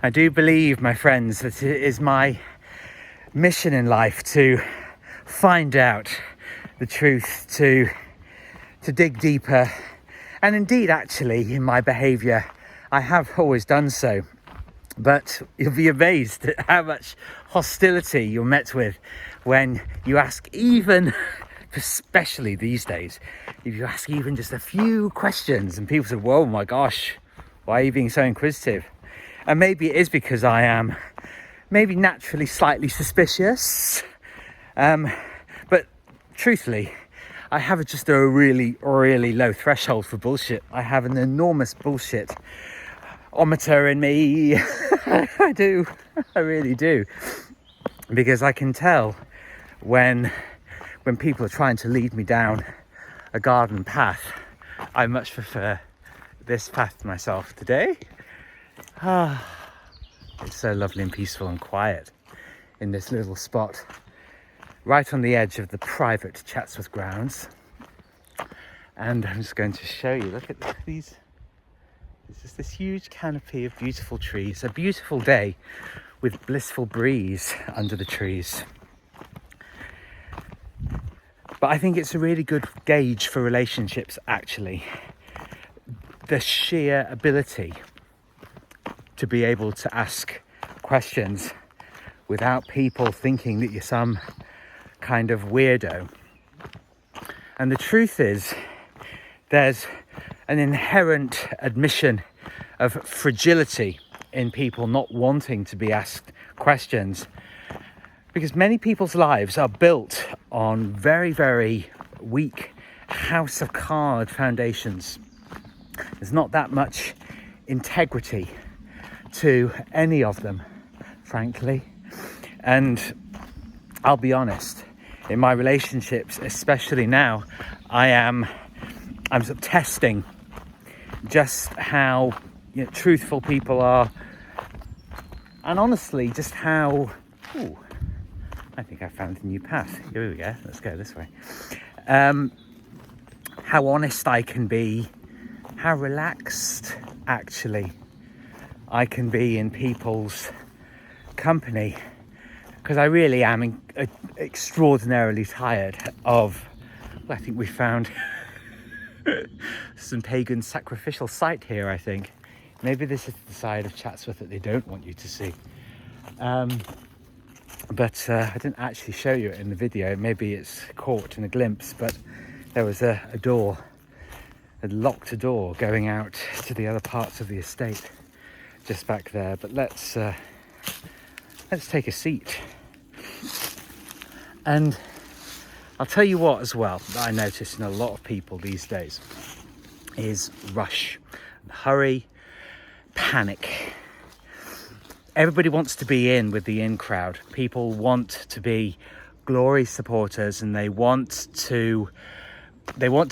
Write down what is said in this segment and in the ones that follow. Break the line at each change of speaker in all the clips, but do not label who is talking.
I do believe, my friends, that it is my mission in life to find out the truth, to dig deeper, and indeed actually in my behaviour I have always done so. But you'll be amazed at how much hostility you're met with when you ask, even, especially these days, if you ask even just a few questions and people say, whoa, my gosh, why are you being so inquisitive? And maybe it is because I am maybe naturally slightly suspicious, but truthfully, I have just a really low threshold for bullshit. I have an enormous bullshit-ometer in me. I do, I really do, because I can tell when people are trying to lead me down a garden path. I much prefer this path to myself today. It's so lovely and peaceful and quiet in this little spot right on the edge of the private Chatsworth grounds. And I'm just going to show you, look at these. There's just this huge canopy of beautiful trees. A beautiful day with blissful breeze under the trees. But I think it's a really good gauge for relationships, actually. The sheer ability to be able to ask questions without people thinking that you're some kind of weirdo. And the truth is, there's an inherent admission of fragility in people not wanting to be asked questions, because many people's lives are built on very, very weak house of card foundations. There's not that much integrity to any of them, frankly. And I'll be honest, in my relationships, especially now, I'm sort of testing just how truthful people are, and honestly just how I think I found a new path. Here we go, let's go this way. How honest I can be, how relaxed actually I can be in people's company, because I really am extraordinarily tired of, I think we found some pagan sacrificial site here, I think. Maybe this is the side of Chatsworth that they don't want you to see. But I didn't actually show you it in the video. Maybe it's caught in a glimpse, but there was a door, a locked door going out to the other parts of the estate just back there. But let's take a seat. And I'll tell you what as well that I notice in a lot of people these days is rush, hurry, panic. Everybody wants to be in with the in crowd. People want to be glory supporters, and they want to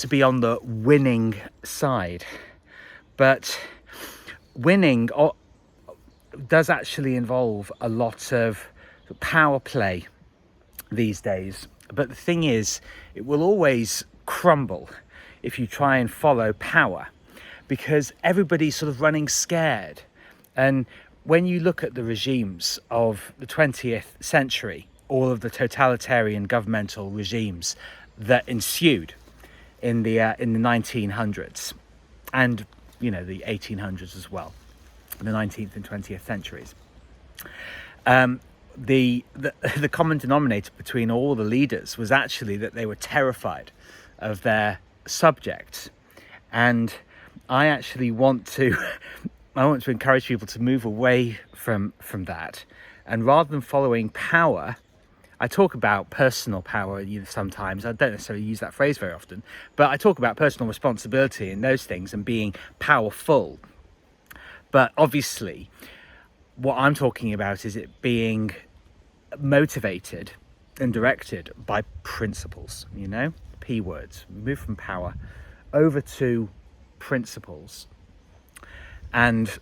be on the winning side. But winning does actually involve a lot of power play these days. But the thing is, it will always crumble if you try and follow power, because everybody's sort of running scared. And when you look at the regimes of the 20th century, all of the totalitarian governmental regimes that ensued in the 1900s, and the 1800s as well, the 19th and 20th centuries, the common denominator between all the leaders was actually that they were terrified of their subjects. And I actually want to encourage people to move away from that, and rather than following power, I talk about personal power sometimes. I don't necessarily use that phrase very often, but I talk about personal responsibility and those things and being powerful. But obviously what I'm talking about is it being motivated and directed by principles, P words. Move from power over to principles. And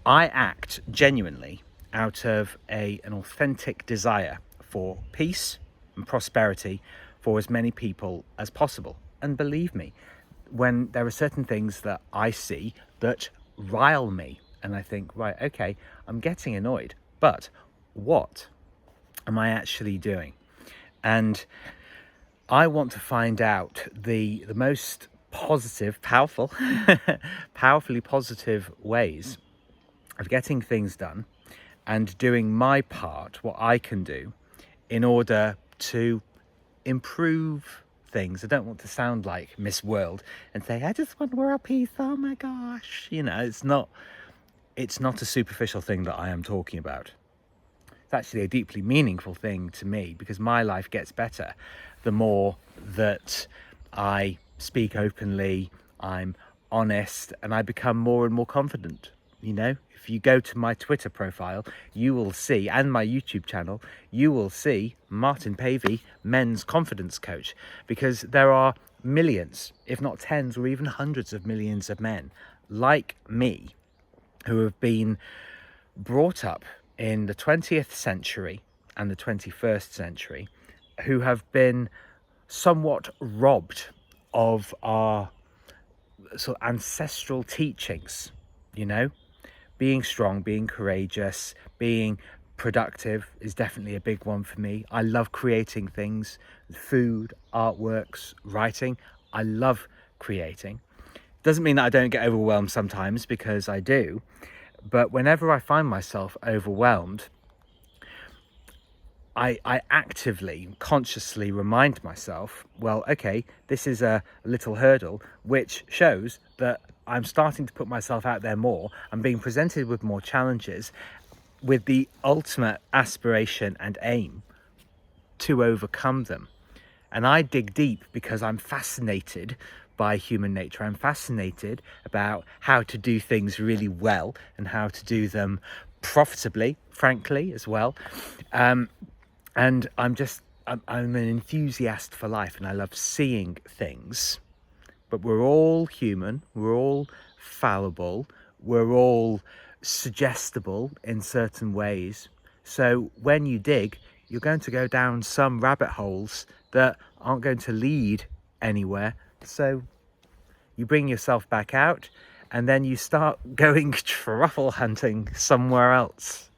I act genuinely out of an authentic desire for peace and prosperity for as many people as possible. And believe me, when there are certain things that I see that rile me and I think, right, okay, I'm getting annoyed, but what am I actually doing? And I want to find out the most positive, powerfully positive ways of getting things done and doing my part, what I can do in order to improve things. I don't want to sound like Miss World and say, I just want world peace, oh my gosh. You know, it's not a superficial thing that I am talking about. It's actually a deeply meaningful thing to me, because my life gets better the more that I speak openly, I'm honest, and I become more and more confident. You know, if you go to my Twitter profile, you will see, and my YouTube channel, you will see Martin Pavey, men's confidence coach, because there are millions, if not tens or even hundreds of millions of men like me who have been brought up in the 20th century and the 21st century, who have been somewhat robbed of our sort of ancestral teachings, you know. Being strong, being courageous, being productive is definitely a big one for me. I love creating things, food, artworks, writing. I love creating. Doesn't mean that I don't get overwhelmed sometimes, because I do. But whenever I find myself overwhelmed, I actively, consciously remind myself, well, okay, this is a little hurdle, which shows that I'm starting to put myself out there more. I'm being presented with more challenges with the ultimate aspiration and aim to overcome them. And I dig deep because I'm fascinated by human nature. I'm fascinated about how to do things really well and how to do them profitably, frankly, as well. And I'm an enthusiast for life, and I love seeing things. But we're all human, we're all fallible, we're all suggestible in certain ways. So when you dig, you're going to go down some rabbit holes that aren't going to lead anywhere. So you bring yourself back out, and then you start going truffle hunting somewhere else.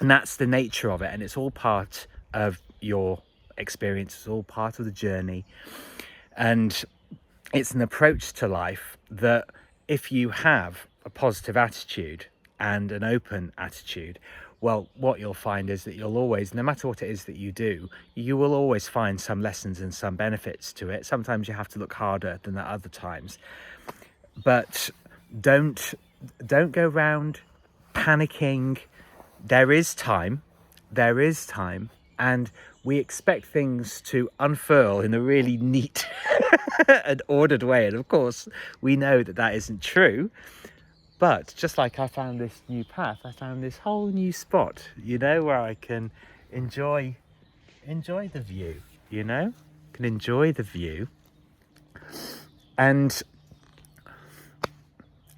And that's the nature of it, and it's all part of your experience, it's all part of the journey. And it's an approach to life that, if you have a positive attitude and an open attitude, well, what you'll find is that you'll always, no matter what it is that you do, you will always find some lessons and some benefits to it. Sometimes you have to look harder than at other times. But don't go around panicking. There is time, and we expect things to unfurl in a really neat and ordered way. And of course, we know that that isn't true. But just like I found this new path, I found this whole new spot, you know, where I can enjoy the view, you know, can enjoy the view and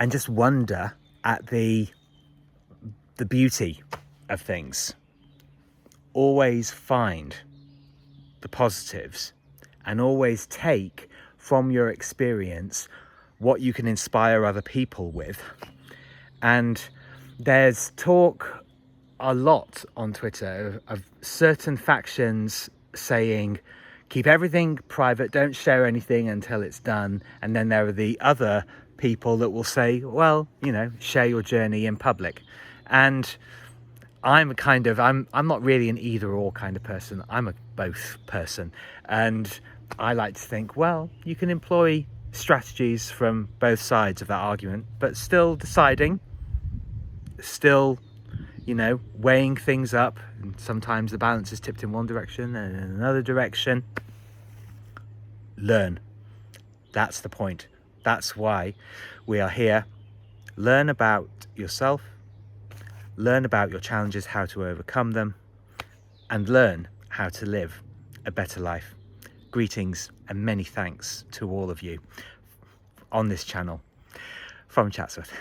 just wonder at the beauty of things. Always find the positives and always take from your experience what you can inspire other people with. And there's talk a lot on Twitter of certain factions saying, keep everything private, don't share anything until it's done. And then there are the other people that will say, well, you know, share your journey in public. And I'm not really an either or kind of person. I'm a both person. And I like to think, well, you can employ strategies from both sides of that argument, but still deciding, still, you know, weighing things up. And sometimes the balance is tipped in one direction and in another direction. Learn. That's the point. That's why we are here. Learn about yourself, learn about your challenges, how to overcome them, and learn how to live a better life. Greetings and many thanks to all of you on this channel from Chatsworth.